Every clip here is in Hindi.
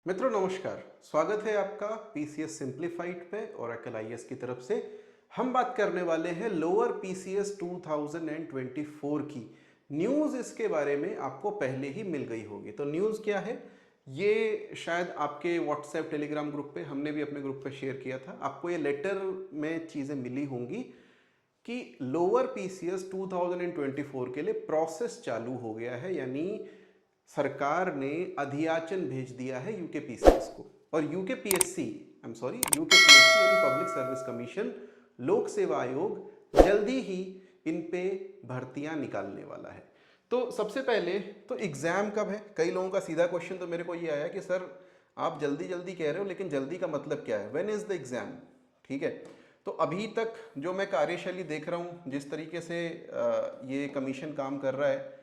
मित्रों नमस्कार, स्वागत है आपका पीसीएस सिंप्लीफाइड पे ओरेकल आईएएस की तरफ से। हम बात करने वाले हैं लोअर पीसीएस 2024 की न्यूज़। इसके बारे में आपको पहले ही मिल गई होगी। तो न्यूज़ क्या है ये शायद आपके व्हाट्सएप टेलीग्राम ग्रुप पे, हमने भी अपने ग्रुप पे शेयर किया था। आपको ये लेटर में चीज़ें मिली होंगी कि लोअर पीसीएस 2024 के लिए प्रोसेस चालू हो गया है, यानी सरकार ने अधियाचन भेज दिया है यूकेपीसीएस को। और यूकेपीएससी यानी पब्लिक सर्विस कमीशन, लोक सेवा आयोग जल्दी ही इन पे भर्तियां निकालने वाला है। तो सबसे पहले तो एग्जाम कब है? कई लोगों का सीधा क्वेश्चन तो मेरे को ये आया कि सर आप जल्दी जल्दी कह रहे हो, लेकिन जल्दी का मतलब क्या है? When is the exam? ठीक है, तो अभी तक जो मैं कार्यशैली देख रहा हूँ, जिस तरीके से ये कमीशन काम कर रहा है,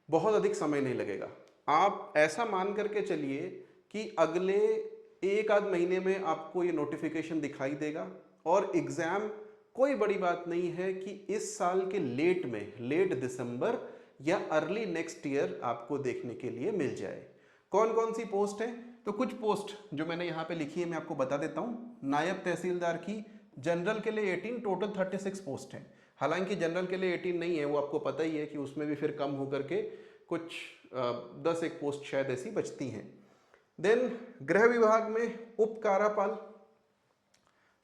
बहुत अधिक समय नहीं लगेगा। आप ऐसा मान करके चलिए कि अगले एक आध महीने में आपको ये नोटिफिकेशन दिखाई देगा। और एग्जाम कोई बड़ी बात नहीं है कि इस साल के लेट दिसंबर या अर्ली नेक्स्ट ईयर आपको देखने के लिए मिल जाए। कौन कौन सी पोस्ट है? तो कुछ पोस्ट जो मैंने यहाँ पे लिखी है मैं आपको बता देता हूँ। नायब तहसीलदार की जनरल के लिए 18, टोटल 36 पोस्ट है। हालांकि जनरल के लिए 18 नहीं है, वो आपको पता ही है कि उसमें भी फिर कम होकर के कुछ 10 एक पोस्ट शायद ऐसी बचती हैं। देन गृह विभाग में उप कारापाल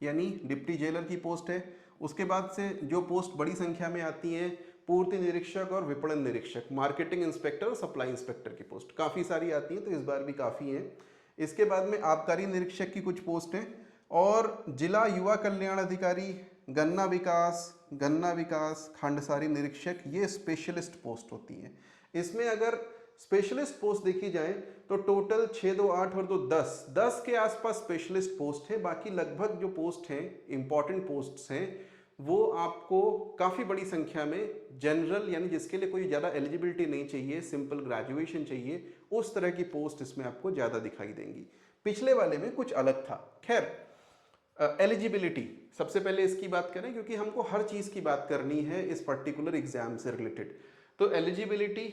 यानी डिप्टी जेलर की पोस्ट है। उसके बाद से जो पोस्ट बड़ी संख्या में आती हैं, पूर्ति निरीक्षक और विपणन निरीक्षक, मार्केटिंग इंस्पेक्टर और सप्लाई इंस्पेक्टर की पोस्ट काफ़ी सारी आती हैं, तो इस बार भी काफ़ी हैं। इसके बाद में आबकारी निरीक्षक की कुछ पोस्ट हैं। और जिला युवा कल्याण अधिकारी, गन्ना विकास, खांडसारी निरीक्षक, ये स्पेशलिस्ट पोस्ट होती हैं। इसमें अगर स्पेशलिस्ट पोस्ट देखी जाए तो टोटल 6 2 8 और 2 10 के आसपास स्पेशलिस्ट पोस्ट है। बाकी लगभग जो पोस्ट हैं, इंपॉर्टेंट पोस्ट्स हैं, वो आपको काफ़ी बड़ी संख्या में जनरल, यानी जिसके लिए कोई ज़्यादा एलिजिबिलिटी नहीं चाहिए, सिंपल ग्रेजुएशन चाहिए, उस तरह की पोस्ट इसमें आपको ज़्यादा दिखाई देंगी। पिछले वाले में कुछ अलग था। खैर, एलिजिबिलिटी सबसे पहले इसकी बात करें, क्योंकि हमको हर चीज़ की बात करनी है इस पर्टिकुलर एग्जाम से रिलेटेड। तो एलिजिबिलिटी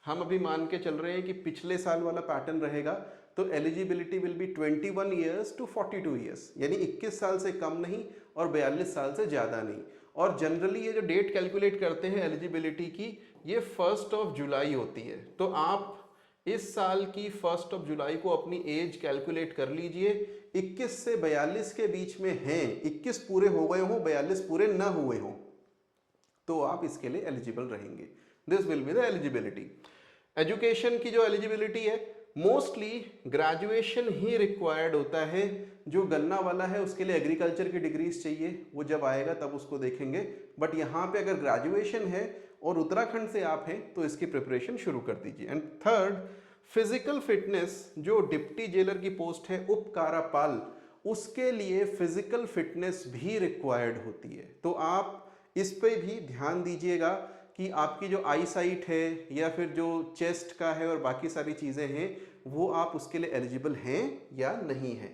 हम अभी मान के चल रहे हैं कि पिछले साल वाला पैटर्न रहेगा। तो eligibility will be 21 years to 42 years, यानी 21 साल से कम नहीं और 42 साल से ज़्यादा नहीं। और जनरली ये जो डेट कैलकुलेट करते हैं एलिजिबिलिटी की, ये 1 जुलाई होती है। तो आप इस साल की 1 जुलाई को अपनी एज कैलकुलेट कर लीजिए। 21 से 42 के बीच में हैं, 21 पूरे हो गए हों, 42 पूरे न हुए हों, तो आप इसके लिए एलिजिबल रहेंगे। This will be the eligibility. Education की जो एलिजिबिलिटी है, मोस्टली ग्रेजुएशन ही रिक्वायर्ड होता है। जो गन्ना वाला है उसके लिए एग्रीकल्चर की डिग्रीज चाहिए, वो जब आएगा तब उसको देखेंगे। बट यहाँ पे अगर ग्रेजुएशन है और उत्तराखंड से आप हैं तो इसकी प्रिपरेशन शुरू कर दीजिए। एंड थर्ड, फिजिकल फिटनेस, जो डिप्टी जेलर की पोस्ट है उप कारापाल, उसके लिए फिजिकल फिटनेस भी रिक्वायर्ड होती है। तो आप इस पे भी ध्यान दीजिएगा कि आपकी जो आई साइट है या फिर जो चेस्ट का है और बाकी सारी चीज़ें हैं, वो आप उसके लिए एलिजिबल हैं या नहीं हैं।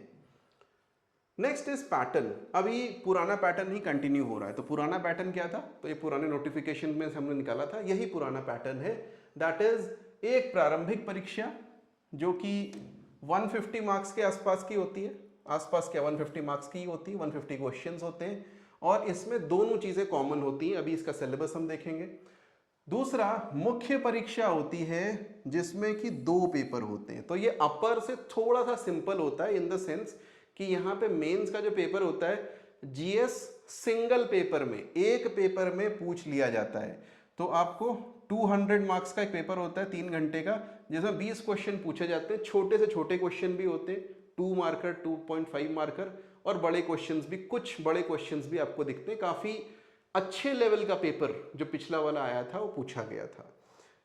Next is pattern. अभी पुराना पैटर्न ही कंटिन्यू हो रहा है। तो पुराना पैटर्न क्या था? तो ये पुराने नोटिफिकेशन में हमने निकाला था, यही पुराना पैटर्न है। दैट इज एक प्रारंभिक परीक्षा जो कि 150 मार्क्स के आसपास की होती है। आसपास क्या, 150 मार्क्स की होती है, 150 क्वेश्चंस होते हैं। और इसमें दोनों चीज़ें कॉमन होती हैं। अभी इसका सिलेबस हम देखेंगे। दूसरा, मुख्य परीक्षा होती है जिसमें कि 2 पेपर होते हैं। तो ये अपर से थोड़ा सा सिंपल होता है इन द सेंस कि यहाँ पे मेंस का जो पेपर होता है, जीएस सिंगल पेपर में, एक पेपर में पूछ लिया जाता है। तो आपको 200 मार्क्स का एक पेपर होता है 3 घंटे का, जिसमें 20 क्वेश्चन पूछे जाते हैं। छोटे से छोटे क्वेश्चन भी होते हैं, 2 मार्कर, 2.5 मार्कर, और बड़े क्वेश्चंस भी, कुछ बड़े क्वेश्चंस भी आपको दिखते हैं। काफ़ी अच्छे लेवल का पेपर जो पिछला वाला आया था वो पूछा गया था।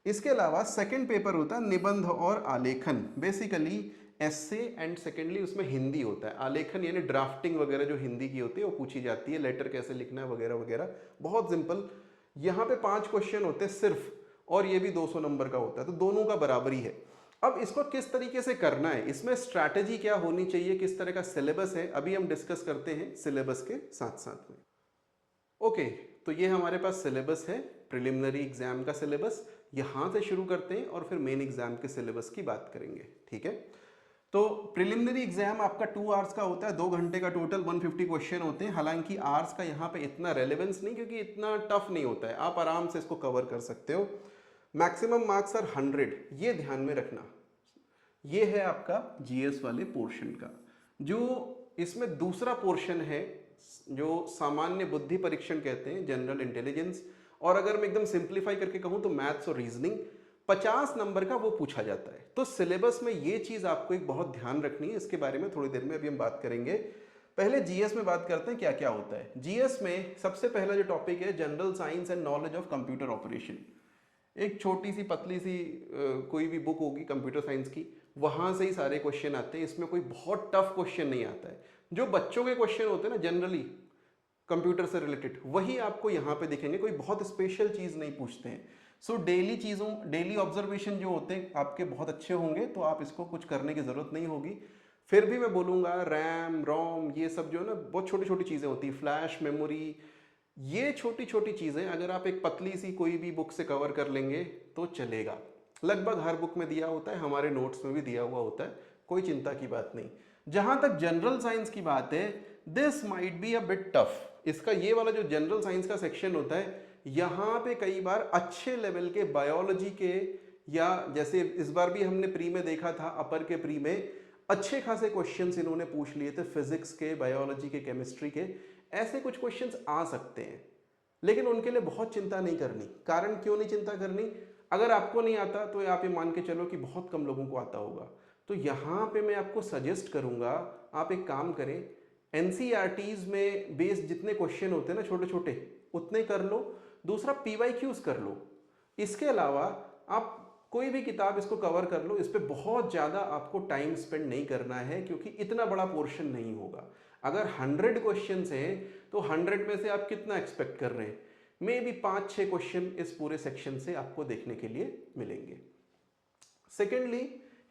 इसके अलावा सेकंड पेपर होता है निबंध और आलेखन, बेसिकली एस्से, एंड सेकेंडली उसमें हिंदी होता है। आलेखन यानी ड्राफ्टिंग वगैरह जो हिंदी की होती है वो पूछी जाती है, लेटर कैसे लिखना है वगैरह वगैरह, बहुत सिंपल। यहाँ पे 5 क्वेश्चन होते हैं सिर्फ, और ये भी 200 नंबर का होता है, तो दोनों का बराबरी है। अब इसको किस तरीके से करना है, इसमें स्ट्रैटेजी क्या होनी चाहिए, किस तरह का सिलेबस है, अभी हम डिस्कस करते हैं सिलेबस के साथ साथ में। ओके, तो ये हमारे पास सिलेबस है, प्रिलिमिनरी एग्जाम का सिलेबस। यहाँ से शुरू करते हैं और फिर मेन एग्जाम के सिलेबस की बात करेंगे। ठीक है, तो प्रिलिमिनरी एग्जाम आपका 2 आवर्स का होता है, 2 घंटे का टोटल 150 क्वेश्चन होते हैं। हालांकि आवर्स का यहाँ पे इतना रेलेवेंस नहीं, क्योंकि इतना टफ नहीं होता है, आप आराम से इसको कवर कर सकते हो। मैक्सिमम मार्क्स आर 100, ये ध्यान में रखना। ये है आपका जीएस वाले पोर्शन का। जो इसमें दूसरा पोर्शन है जो सामान्य बुद्धि परीक्षण कहते हैं, जनरल इंटेलिजेंस, और अगर मैं एकदम सिंप्लीफाई करके कहूँ तो मैथ्स और रीजनिंग, 50 नंबर का वो पूछा जाता है। तो सिलेबस में ये चीज आपको एक बहुत ध्यान रखनी है, इसके बारे में थोड़ी देर में अभी हम बात करेंगे। पहले जीएस में बात करते हैं क्या क्या होता है। जीएस में सबसे पहला जो टॉपिक है general science and knowledge of computer operation. एक छोटी सी पतली सी कोई भी बुक होगी कंप्यूटर साइंस की, वहां से ही सारे क्वेश्चन आते हैं। इसमें कोई बहुत टफ क्वेश्चन नहीं आता है। जो बच्चों के क्वेश्चन होते हैं ना जनरली कंप्यूटर से रिलेटेड, वही आपको यहाँ पे दिखेंगे, कोई बहुत स्पेशल चीज नहीं पूछते हैं। सो डेली चीज़ों, डेली ऑब्जर्वेशन जो होते हैं आपके बहुत अच्छे होंगे, तो आप इसको कुछ करने की ज़रूरत नहीं होगी। फिर भी मैं बोलूँगा रैम रोम ये सब जो है ना बहुत छोटी छोटी चीज़ें होती हैं, फ्लैश मेमोरी, ये छोटी छोटी चीज़ें अगर आप एक पतली सी कोई भी बुक से कवर कर लेंगे तो चलेगा। लगभग हर बुक में दिया होता है, हमारे नोट्स में भी दिया हुआ होता है, कोई चिंता की बात नहीं। जहाँ तक जनरल साइंस की बात है, this might be a bit tough. इसका ये वाला जो जनरल साइंस का सेक्शन होता है, यहाँ पे कई बार अच्छे लेवल के बायोलॉजी के, या जैसे इस बार भी हमने प्री में देखा था, अपर के प्री में अच्छे खासे क्वेश्चंस इन्होंने पूछ लिए थे, फिजिक्स के, बायोलॉजी के, केमिस्ट्री के। ऐसे कुछ क्वेश्चंस आ सकते हैं, लेकिन उनके लिए बहुत चिंता नहीं करनी। कारण क्यों नहीं चिंता करनी? अगर आपको नहीं आता तो आप ये मान के चलो कि बहुत कम लोगों को आता होगा। तो यहाँ पे मैं आपको सजेस्ट करूँगा, आप एक काम करें, एनसीईआरटीज में बेस्ड जितने क्वेश्चन होते हैं ना छोटे छोटे, उतने कर लो। दूसरा पीवाईक्यूज कर लो। इसके अलावा आप कोई भी किताब इसको कवर कर लो। इस पे बहुत ज़्यादा आपको टाइम स्पेंड नहीं करना है, क्योंकि इतना बड़ा पोर्शन नहीं होगा। अगर 100 क्वेश्चंस हैं तो 100 में से आप कितना एक्सपेक्ट कर रहे हैं? मे बी 5-6 क्वेश्चन इस पूरे सेक्शन से आपको देखने के लिए मिलेंगे। Secondly,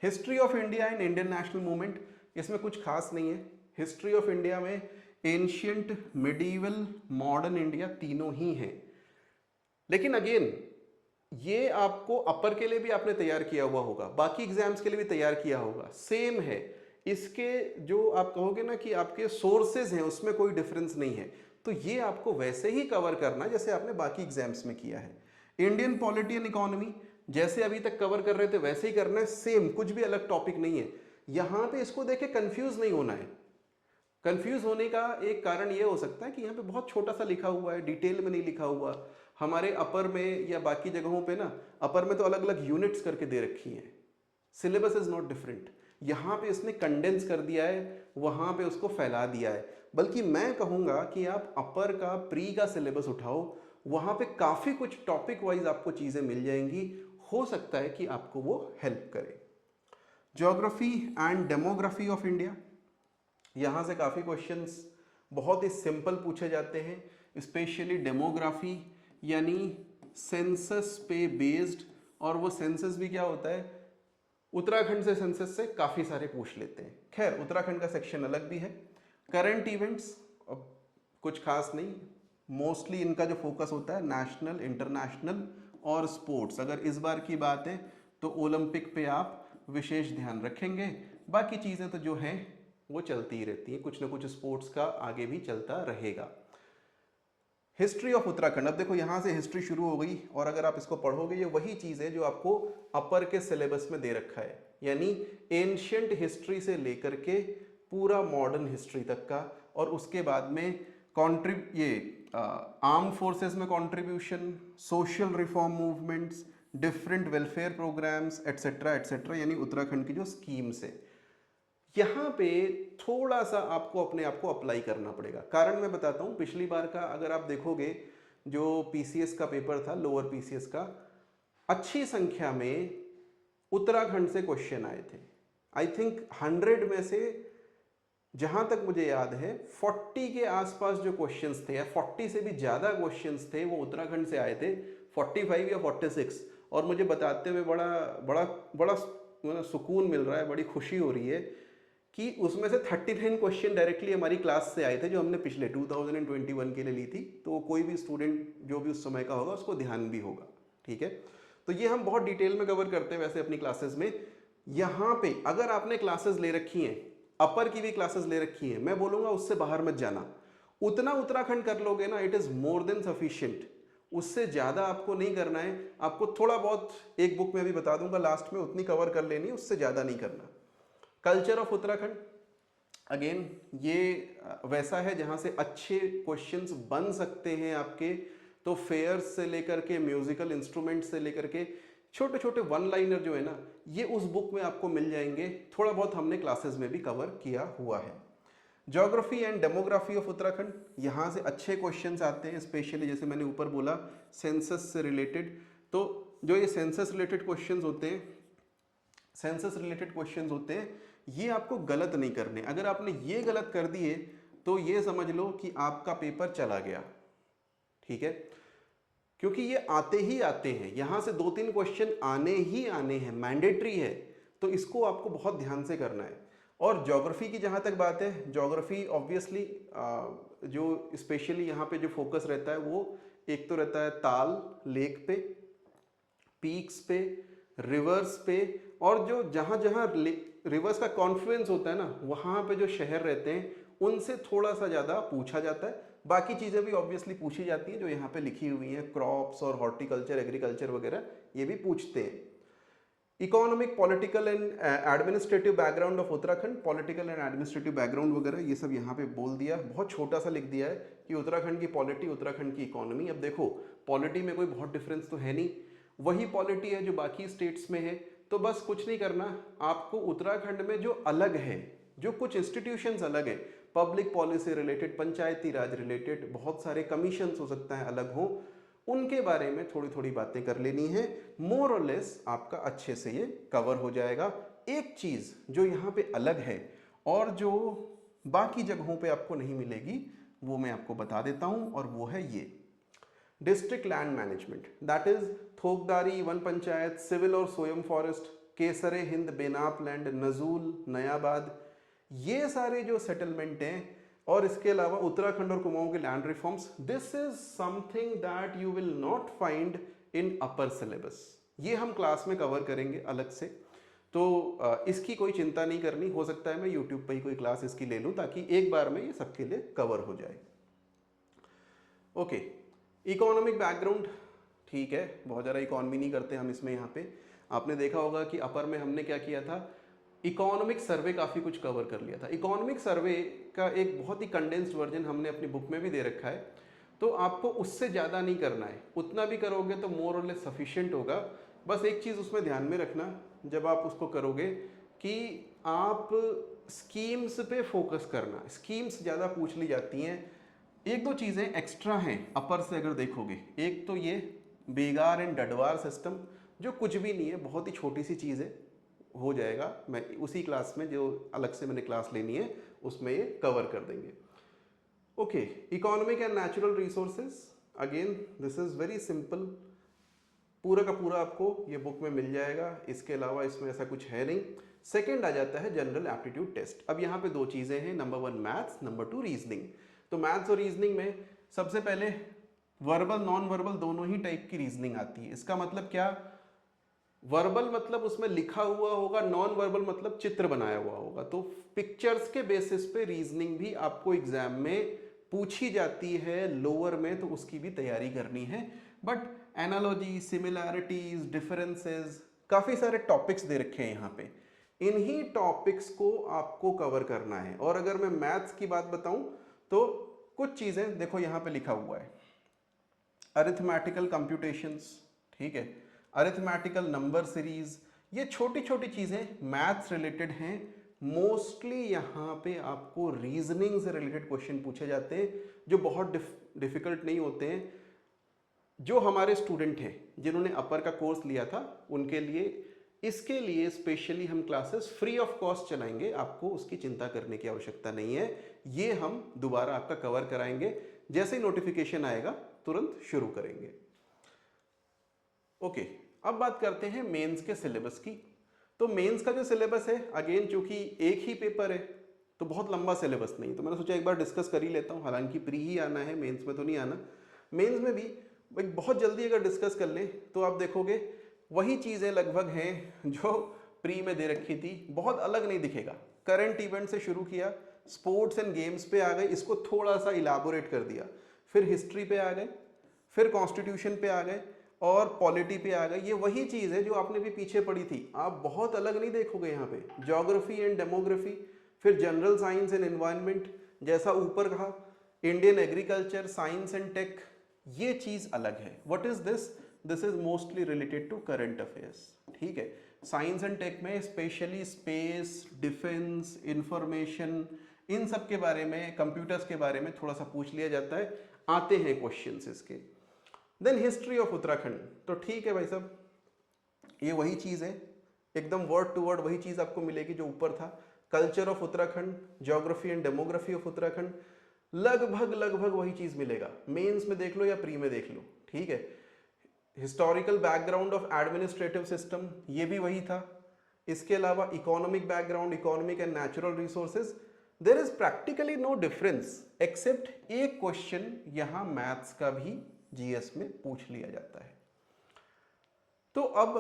history of India and Indian national movement. इसमें कुछ खास नहीं है। हिस्ट्री ऑफ इंडिया में एंशियंट, मिडीवल, मॉडर्न इंडिया तीनों ही हैं। लेकिन अगेन ये आपको अपर के लिए भी आपने तैयार किया हुआ होगा, बाकी एग्जाम्स के लिए भी तैयार किया होगा, सेम है। इसके जो आप कहोगे ना कि आपके सोर्सेज हैं उसमें कोई डिफरेंस नहीं है, तो ये आपको वैसे ही कवर करना जैसे आपने बाकी एग्जाम्स में किया है। इंडियन पॉलिटी एंड इकोनॉमी जैसे अभी तक कवर कर रहे थे वैसे ही करना है, सेम, कुछ भी अलग टॉपिक नहीं है। यहाँ पे इसको देख के कंफ्यूज नहीं होना है। कंफ्यूज होने का एक कारण ये हो सकता है कि यहाँ पे बहुत छोटा सा लिखा हुआ है, डिटेल में नहीं लिखा हुआ। हमारे अपर में या बाकी जगहों पे ना, अपर में तो अलग अलग यूनिट्स करके दे रखी हैं। Syllabus is not different. यहाँ पे इसने कंडेंस कर दिया है, वहाँ पे उसको फैला दिया है। बल्कि मैं कहूँगा कि आप अपर का प्री का सिलेबस उठाओ, वहाँ पे काफ़ी कुछ टॉपिक वाइज आपको चीज़ें मिल जाएंगी। हो सकता है कि आपको वो हेल्प करे। Geography and demography of India, यहाँ से काफ़ी क्वेश्चंस बहुत ही सिंपल पूछे जाते हैं। स्पेशली डेमोग्राफी यानी सेंसस पे बेस्ड, और वो सेंसस भी क्या होता है, उत्तराखंड से सेंसस से काफ़ी सारे पूछ लेते हैं। खैर उत्तराखंड का सेक्शन अलग भी है। करंट इवेंट्स कुछ खास नहीं, मोस्टली इनका जो फोकस होता है नेशनल, इंटरनेशनल और स्पोर्ट्स। अगर इस बार की बात है तो ओलंपिक पे आप विशेष ध्यान रखेंगे। बाकी चीज़ें तो जो हैं वो चलती ही रहती हैं, कुछ ना कुछ स्पोर्ट्स का आगे भी चलता रहेगा। हिस्ट्री ऑफ उत्तराखंड, अब देखो यहाँ से हिस्ट्री शुरू हो गई, और अगर आप इसको पढ़ोगे ये वही चीज़ है जो आपको अपर के सिलेबस में दे रखा है, यानी एंशियंट हिस्ट्री से लेकर के पूरा मॉडर्न हिस्ट्री तक का। और उसके बाद में आर्म फोर्सेस में contribution, social reform movements, different welfare programmes etcetera etcetera, यानी उत्तराखंड की जो स्कीम्स है। यहाँ पे थोड़ा सा आपको अपने आप को अप्लाई करना पड़ेगा। कारण मैं बताता हूँ, पिछली बार का अगर आप देखोगे जो पीसीएस का पेपर था, लोअर पीसीएस का, अच्छी संख्या में उत्तराखंड से क्वेश्चन आए थे। आई थिंक 100 में से जहां तक मुझे याद है 40 के आसपास जो क्वेश्चंस थे, या 40 से भी ज़्यादा क्वेश्चंस थे, वो उत्तराखंड से आए थे, 45 या 46। और मुझे बताते हुए बड़ा बड़ा बड़ा सुकून मिल रहा है, बड़ी खुशी हो रही है कि उसमें से 39 क्वेश्चन डायरेक्टली हमारी क्लास से आए थे, जो हमने पिछले 2021 के लिए ली थी। तो कोई भी स्टूडेंट जो भी उस समय का होगा उसको ध्यान भी होगा, ठीक है। तो ये हम बहुत डिटेल में कवर करते हैं वैसे अपनी क्लासेस में। यहाँ पे अगर आपने क्लासेस ले रखी हैं, अपर की भी क्लासेस ले रखी हैं, मैं बोलूँगा उससे बाहर मत जाना। उतना उत्तराखंड कर लोगे ना, it is more than sufficient. उससे ज़्यादा आपको नहीं करना है। आपको थोड़ा बहुत एक बुक में भी बता दूंगा लास्ट में, उतनी कवर कर लेनी है, उससे ज़्यादा नहीं करना। कल्चर ऑफ उत्तराखंड, अगेन ये वैसा है जहाँ से अच्छे क्वेश्चंस बन सकते हैं आपके। तो फेयर्स से लेकर के म्यूजिकल इंस्ट्रूमेंट से लेकर के छोटे छोटे वन लाइनर जो है ना, ये उस बुक में आपको मिल जाएंगे। थोड़ा बहुत हमने क्लासेस में भी कवर किया हुआ है। Geography and demography of Uttarakhand, यहाँ से अच्छे क्वेश्चंस आते हैं, स्पेशली जैसे मैंने ऊपर बोला सेंसस से रिलेटेड। तो जो ये सेंसस रिलेटेड क्वेश्चंस होते हैं, ये आपको गलत नहीं करने। अगर आपने ये गलत कर दिए तो ये समझ लो कि आपका पेपर चला गया, ठीक है, क्योंकि ये आते ही आते हैं, यहाँ से 2-3 क्वेश्चन आने ही आने हैं, मैंडेटरी है। तो इसको आपको बहुत ध्यान से करना है। और ज्योग्राफी की जहाँ तक बात है, ज्योग्राफी ऑब्वियसली जो स्पेशली यहाँ पे जो फोकस रहता है वो एक तो रहता है ताल लेक पे, पीक्स पे, रिवर्स पे, और जो जहाँ जहाँ रिवर्स का कॉन्फ्लुएंस होता है ना, वहाँ पे जो शहर रहते हैं उनसे थोड़ा सा ज़्यादा पूछा जाता है। बाकी चीज़ें भी ऑब्वियसली पूछी जाती हैं जो यहाँ पे लिखी हुई हैं, क्रॉप्स और हॉर्टिकल्चर, एग्रीकल्चर वगैरह, ये भी पूछते हैं। Economic, political and administrative background of Uttarakhand, political and administrative background वगैरह ये सब यहाँ पे बोल दिया, बहुत छोटा सा लिख दिया है कि उत्तराखंड की पॉलिटी, उत्तराखंड की इकोनॉमी। अब देखो पॉलिटी में कोई बहुत डिफरेंस तो है नहीं, वही पॉलिटी है जो बाकी स्टेट्स में है। तो बस कुछ नहीं करना, आपको उत्तराखंड में जो अलग है, जो कुछ इंस्टीट्यूशंस अलग है, पब्लिक पॉलिसी रिलेटेड, पंचायती राज रिलेटेड, बहुत सारे कमीशंस हो सकता है अलग हो, उनके बारे में थोड़ी थोड़ी बातें कर लेनी है। मोर और लेस आपका अच्छे से ये कवर हो जाएगा। एक चीज़ जो यहाँ पे अलग है और जो बाकी जगहों पे आपको नहीं मिलेगी, वो मैं आपको बता देता हूँ, और वो है ये district land management, that is थोकदारी, वन पंचायत, सिविल और सोयम फॉरेस्ट, केसरे हिंद, बेनाप लैंड, नजूल, नयाबाद, ये सारे जो सेटलमेंट हैं, और इसके अलावा उत्तराखंड और कुमाऊं के land reforms, this is something that you will not find in upper syllabus. ये हम क्लास में कवर करेंगे अलग से, तो इसकी कोई चिंता नहीं करनी। हो सकता है मैं यूट्यूब पर ही कोई क्लास इसकी ले लूँ ताकि एक बार में ये सबके लिए कवर हो जाए। ओके, इकोनॉमिक बैकग्राउंड, ठीक है, बहुत ज़्यादा इकोनॉमी नहीं करते हम इसमें। यहाँ पे आपने देखा होगा कि अपर में हमने क्या किया था, इकोनॉमिक सर्वे काफ़ी कुछ कवर कर लिया था। इकोनॉमिक सर्वे का एक बहुत ही कंडेंस्ड वर्जन हमने अपनी बुक में भी दे रखा है, तो आपको उससे ज़्यादा नहीं करना है। उतना भी करोगे तो मोर और लेस सफिशिएंट होगा। बस एक चीज़ उसमें ध्यान में रखना जब आप उसको करोगे कि आप स्कीम्स पे फोकस करना। स्कीम्स ज़्यादा पूछ ली जाती हैं। एक दो चीज़ें एक्स्ट्रा हैं अपर से अगर देखोगे, एक तो ये बेगार एंड डडवार सिस्टम, जो कुछ भी नहीं है, बहुत ही छोटी सी चीज़ है, हो जाएगा। मैं उसी क्लास में जो अलग से मैंने क्लास लेनी है उसमें ये कवर कर देंगे। Okay, economic and natural resources, again this is very simple, पूरा का पूरा आपको ये बुक में मिल जाएगा। इसके अलावा इसमें ऐसा कुछ है नहीं। सेकंड आ जाता है जनरल एप्टीट्यूड टेस्ट। अब यहाँ पे दो चीज़ें हैं, नंबर 1 मैथ्स, नंबर 2 रीजनिंग। तो मैथ्स और रीजनिंग में सबसे पहले वर्बल नॉन वर्बल दोनों ही टाइप की रीजनिंग आती है। इसका मतलब क्या, वर्बल मतलब उसमें लिखा हुआ होगा, नॉन वर्बल मतलब चित्र बनाया हुआ होगा। तो पिक्चर्स के बेसिस पे रीजनिंग भी आपको एग्जाम में पूछी जाती है लोअर में, तो उसकी भी तैयारी करनी है। बट एनालॉजी, सिमिलैरिटीज, डिफरेंसेस, काफ़ी सारे टॉपिक्स दे रखे हैं यहाँ पे, इन्हीं टॉपिक्स को आपको कवर करना है। और अगर मैं मैथ्स की बात बताऊं तो कुछ चीज़ें देखो यहाँ पे लिखा हुआ है, अरिथमेटिकल कंप्यूटेशंस, ठीक है, अरिथमेटिकल नंबर सीरीज, ये छोटी छोटी चीज़ें मैथ्स रिलेटेड हैं। मोस्टली यहाँ पे आपको रीजनिंग से रिलेटेड क्वेश्चन पूछे जाते हैं, जो बहुत डिफिकल्ट नहीं होते हैं। जो हमारे स्टूडेंट हैं जिन्होंने अपर का कोर्स लिया था, उनके लिए इसके लिए स्पेशली हम क्लासेस फ्री ऑफ कॉस्ट चलाएंगे, आपको उसकी चिंता करने की आवश्यकता नहीं है। ये हम दोबारा आपका कवर कराएंगे, जैसे ही नोटिफिकेशन आएगा तुरंत शुरू करेंगे। ओके, अब बात करते हैं मेंस के सिलेबस की। तो मेंस का जो सिलेबस है, अगेन चूंकि एक ही पेपर है तो बहुत लंबा सिलेबस नहीं, तो मैंने सोचा एक बार डिस्कस कर ही लेता हूँ। हालांकि प्री ही आना है, मेंस में तो नहीं आना। मेंस में भी बहुत जल्दी अगर डिस्कस कर लें तो आप देखोगे वही चीज़ें लगभग हैं जो प्री में दे रखी थी, बहुत अलग नहीं दिखेगा। करंट इवेंट से शुरू किया, स्पोर्ट्स एंड गेम्स पे आ गए, इसको थोड़ा सा इलाबोरेट कर दिया, फिर हिस्ट्री पे आ गए, फिर कॉन्स्टिट्यूशन पे आ गए और पॉलिटी पे आ गए। ये वही चीज़ है जो आपने भी पीछे पढ़ी थी, आप बहुत अलग नहीं देखोगे यहाँ पे। ज्योग्राफी एंड डेमोग्राफी, फिर जनरल साइंस एंड एनवायरनमेंट, जैसा ऊपर कहा, Indian agriculture, science and tech, ये चीज़ अलग है। What is this? This is mostly related to current affairs, ठीक है। साइंस एंड टेक में स्पेशली स्पेस, डिफेंस, इंफॉर्मेशन, इन सब के बारे में, कंप्यूटर्स के बारे में थोड़ा सा पूछ लिया जाता है, आते हैं क्वेश्चंस इसके। देन हिस्ट्री ऑफ उत्तराखंड, तो ठीक है भाई साहब, ये वही चीज़ है, एकदम वर्ड टू वर्ड वही चीज़ आपको मिलेगी जो ऊपर था। Culture of Uttarakhand, geography and demography of Uttarakhand, लगभग वही चीज़ मिलेगा, मेंस में देख लो या प्री में देख लो, ठीक है। Historical background of administrative system, ये भी वही था। इसके अलावा economic background, economic and natural resources, there is practically no difference except एक क्वेश्चन यहाँ मैथ्स का भी जीएस में पूछ लिया जाता है। तो अब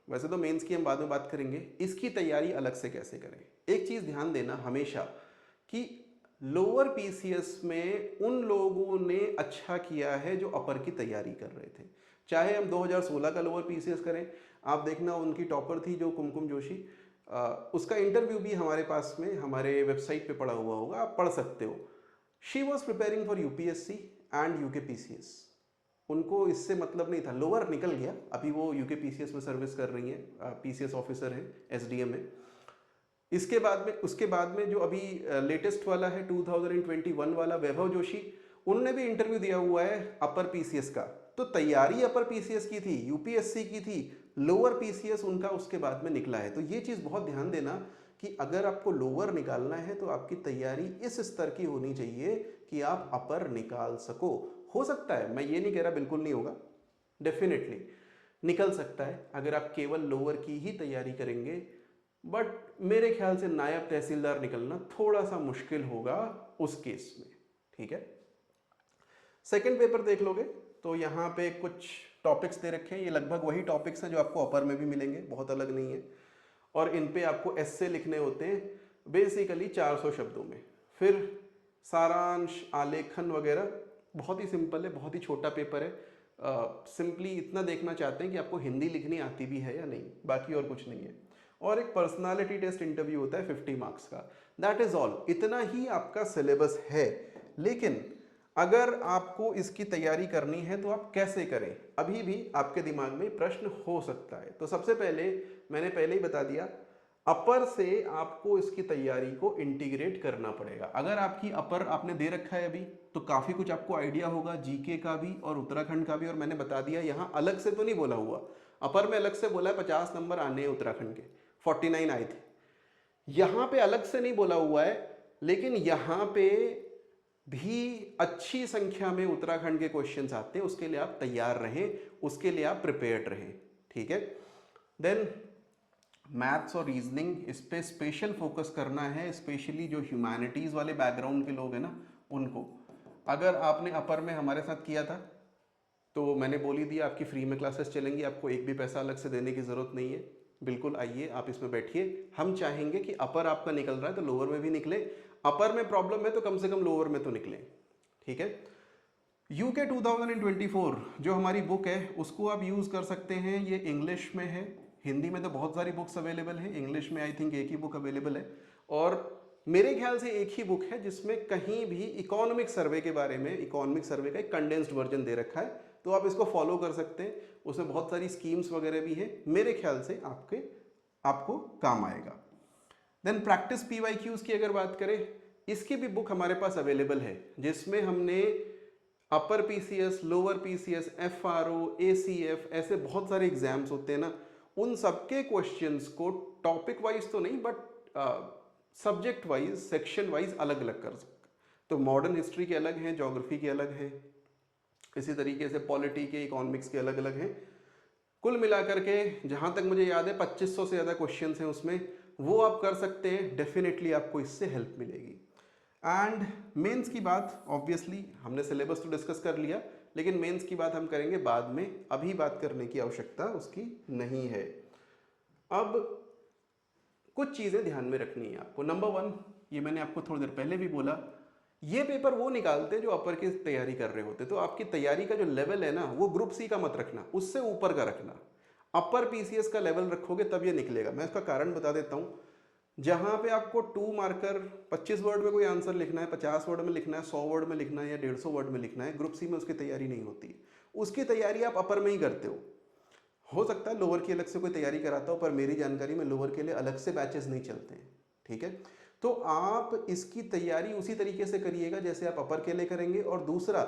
वैसे तो मेंस की हम बाद में बात करेंगे, इसकी तैयारी अलग से कैसे करें। एक चीज ध्यान देना हमेशा कि लोअर पीसीएस में उन लोगों ने अच्छा किया है जो अपर की तैयारी कर रहे थे। चाहे हम 2016 का लोअर पीसीएस करें, आप देखना उनकी टॉपर थी जो कुमकुम जोशी, उसका इंटरव्यू भी हमारे पास में हमारे वेबसाइट पे पड़ा हुआ होगा, आप पढ़ सकते हो। She was preparing for UPSC and UK PCS, उनको इससे मतलब नहीं था, लोअर निकल गया, अभी वो यूके पीसीएस में सर्विस कर रही हैं, पीसीएस ऑफिसर हैं एसडीएम में। इसके बाद में, उसके बाद में जो अभी लेटेस्ट वाला है 2021 वाला वैभव जोशी, उनने भी इंटरव्यू दिया हुआ है अपर पीसीएस का। तो तैयारी अपर पीसीएस की थी, यूपीएससी की थी, लोअर पीसीएस उनका उसके बाद में निकला है। तो ये चीज़ बहुत ध्यान देना कि अगर आपको लोअर निकालना है तो आपकी तैयारी इस स्तर की होनी चाहिए कि आप अपर निकाल सको। हो सकता है, मैं ये नहीं कह रहा बिल्कुल नहीं होगा, डेफिनेटली निकल सकता है अगर आप केवल लोअर की ही तैयारी करेंगे, बट मेरे ख्याल से नायब तहसीलदार निकलना थोड़ा सा मुश्किल होगा उस केस में, ठीक है। सेकंड पेपर देख लोगे तो यहाँ पे कुछ टॉपिक्स दे रखे हैं, ये लगभग वही टॉपिक्स हैं जो आपको अपर में भी मिलेंगे, बहुत अलग नहीं है। और इन पे आपको एस्से लिखने होते हैं बेसिकली 400 शब्दों में, फिर सारांश, आलेखन वगैरह। बहुत ही सिंपल है, बहुत ही छोटा पेपर है। सिंपली इतना देखना चाहते हैं कि आपको हिंदी लिखनी आती भी है या नहीं, बाकी और कुछ नहीं है। और एक पर्सनालिटी टेस्ट इंटरव्यू होता है 50 मार्क्स का, दैट इज ऑल। इतना ही आपका सिलेबस है। लेकिन अगर आपको इसकी तैयारी करनी है तो आप कैसे करें, अभी भी आपके दिमाग में प्रश्न हो सकता है। तो सबसे पहले मैंने पहले ही बता दिया, अपर से आपको इसकी तैयारी को इंटीग्रेट करना पड़ेगा। अगर आपकी अपर आपने दे रखा है अभी तो काफ़ी कुछ आपको आइडिया होगा जीके का भी और उत्तराखंड का भी। और मैंने बता दिया यहाँ अलग से तो नहीं बोला हुआ, अपर में अलग से बोला है 50 नंबर आने हैं उत्तराखंड के, 49 आए थे। यहाँ पे अलग से नहीं बोला हुआ है, लेकिन यहाँ पे भी अच्छी संख्या में उत्तराखंड के क्वेश्चंस आते हैं, उसके लिए आप तैयार रहें, उसके लिए आप प्रिपेयर्ड रहें, ठीक है। देन मैथ्स और रीजनिंग, इस पे स्पेशल फोकस करना है, स्पेशली जो ह्यूमैनिटीज़ वाले बैकग्राउंड के लोग हैं ना उनको। अगर आपने अपर में हमारे साथ किया था तो मैंने बोल ही दिया, आपकी फ्री में क्लासेस चलेंगी, आपको एक भी पैसा अलग से देने की ज़रूरत नहीं है। बिल्कुल आइए, आप इसमें बैठिए। हम चाहेंगे कि अपर आपका निकल रहा है तो लोअर में भी निकले, अपर में प्रॉब्लम है तो कम से कम लोअर में तो निकले, ठीक है। यूके 2024 जो हमारी बुक है उसको आप यूज़ कर सकते हैं, ये इंग्लिश में है, हिंदी में तो बहुत सारी बुक्स अवेलेबल है, इंग्लिश में आई थिंक एक ही बुक अवेलेबल है। और मेरे ख्याल से एक ही बुक है जिसमें कहीं भी इकोनॉमिक सर्वे के बारे में, इकोनॉमिक सर्वे का एक कंडेंस्ड वर्जन दे रखा है, तो आप इसको फॉलो कर सकते हैं। उसमें बहुत सारी स्कीम्स वगैरह भी हैं, मेरे ख्याल से आपको काम आएगा। देन प्रैक्टिस पीवाईक्यूज की अगर बात करें, इसकी भी बुक हमारे पास अवेलेबल है, जिसमें हमने upper PCS, lower PCS, FRO, ACF, ऐसे बहुत सारे एग्जाम्स होते हैं ना, उन सबके क्वेश्चंस को टॉपिक वाइज तो नहीं but subject wise, section wise अलग अलग कर सकते। तो मॉडर्न हिस्ट्री के अलग हैं, ज्योग्राफी के अलग हैं, इसी तरीके से पॉलिटी के, इकोनॉमिक्स के अलग अलग हैं। कुल मिलाकर के जहाँ तक मुझे याद है 2500 से ज़्यादा क्वेश्चंस हैं उसमें, वो आप कर सकते हैं, डेफिनेटली आपको इससे हेल्प मिलेगी। एंड मेंस की बात ऑब्वियसली हमने सिलेबस तो डिस्कस कर लिया, लेकिन मेंस की बात हम करेंगे बाद में, अभी बात करने की आवश्यकता उसकी नहीं है। अब कुछ चीज़ें ध्यान में रखनी है आपको। नंबर 1, ये मैंने आपको थोड़ी देर पहले भी बोला, ये पेपर वो निकालते हैं जो अपर की तैयारी कर रहे होते, तो आपकी तैयारी का जो लेवल है ना वो ग्रुप सी का मत रखना, उससे ऊपर का रखना। अपर पीसीएस का लेवल रखोगे तब ये निकलेगा। मैं इसका कारण बता देता हूँ। जहाँ पे आपको 2 मार्कर 25 वर्ड में कोई आंसर लिखना है, 50 वर्ड में लिखना है, 100 वर्ड में लिखना है या 150 वर्ड में लिखना है, ग्रुप सी में उसकी तैयारी नहीं होती। उसकी तैयारी आप अपर में ही करते हो सकता है लोअर की अलग से कोई तैयारी कराता हो, पर मेरी जानकारी में लोअर के लिए अलग से बैचेस नहीं चलते हैं, ठीक है। तो आप इसकी तैयारी उसी तरीके से करिएगा जैसे आप अपर के लिए करेंगे। और दूसरा,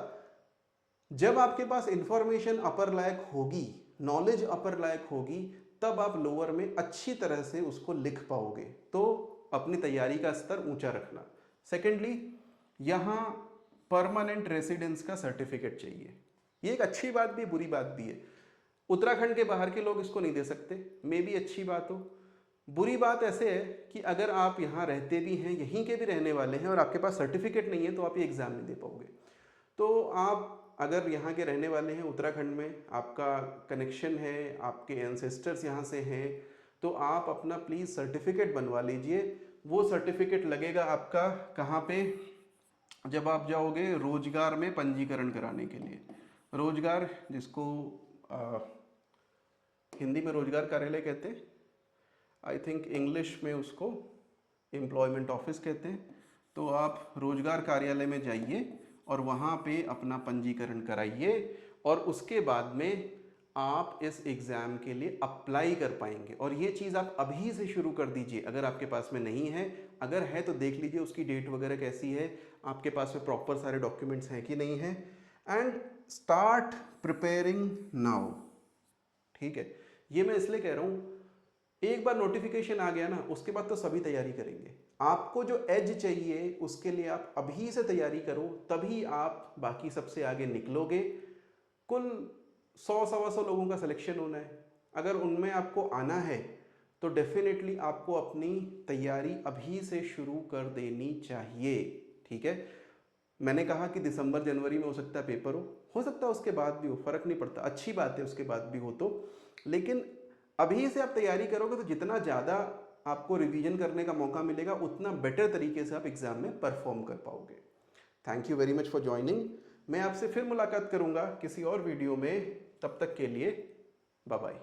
जब आपके पास इंफॉर्मेशन अपर लायक होगी, नॉलेज अपर लायक होगी, तब आप लोअर में अच्छी तरह से उसको लिख पाओगे। तो अपनी तैयारी का स्तर ऊंचा रखना। सेकेंडली, यहाँ परमानेंट रेसिडेंस का सर्टिफिकेट चाहिए। ये एक अच्छी बात भी बुरी बात भी है। उत्तराखंड के बाहर के लोग इसको नहीं दे सकते, मे भी अच्छी बात हो। बुरी बात ऐसे है कि अगर आप यहाँ रहते भी हैं, यहीं के भी रहने वाले हैं और आपके पास सर्टिफिकेट नहीं है तो आप ये एग्ज़ाम नहीं दे पाओगे। तो आप अगर यहाँ के रहने वाले हैं, उत्तराखंड में आपका कनेक्शन है, आपके एंसेस्टर्स यहाँ से हैं, तो आप अपना प्लीज़ सर्टिफिकेट बनवा लीजिए। वो सर्टिफिकेट लगेगा आपका कहाँ पे, जब आप जाओगे रोजगार में पंजीकरण कराने के लिए। रोजगार, जिसको हिंदी में रोजगार कार्यालय कहते हैं, आई थिंक इंग्लिश में उसको एम्प्लॉयमेंट ऑफिस कहते हैं। तो आप रोजगार कार्यालय में जाइए और वहाँ पे अपना पंजीकरण कराइए और उसके बाद में आप इस एग्ज़ाम के लिए अप्लाई कर पाएंगे। और ये चीज़ आप अभी से शुरू कर दीजिए अगर आपके पास में नहीं है। अगर है तो देख लीजिए उसकी डेट वगैरह कैसी है, आपके पास में प्रॉपर सारे डॉक्यूमेंट्स हैं कि नहीं है, एंड स्टार्ट प्रिपेयरिंग नाउ, ठीक है। ये मैं इसलिए कह रहा हूँ, एक बार नोटिफिकेशन आ गया ना उसके बाद तो सभी तैयारी करेंगे। आपको जो एज चाहिए उसके लिए आप अभी से तैयारी करो, तभी आप बाकी सबसे आगे निकलोगे। कुल 100-125 लोगों का सिलेक्शन होना है। अगर उनमें आपको आना है तो डेफिनेटली आपको अपनी तैयारी अभी से शुरू कर देनी चाहिए, ठीक है। मैंने कहा कि दिसंबर जनवरी में हो सकता है पेपर हो सकता है उसके बाद भी हो, फर्क नहीं पड़ता, अच्छी बात है उसके बाद भी हो तो। लेकिन अभी से आप तैयारी करोगे तो जितना ज़्यादा आपको रिवीजन करने का मौका मिलेगा उतना बेटर तरीके से आप एग्ज़ाम में परफॉर्म कर पाओगे। Thank you very much for joining. मैं आपसे फिर मुलाकात करूँगा किसी और वीडियो में, तब तक के लिए बाय बाय।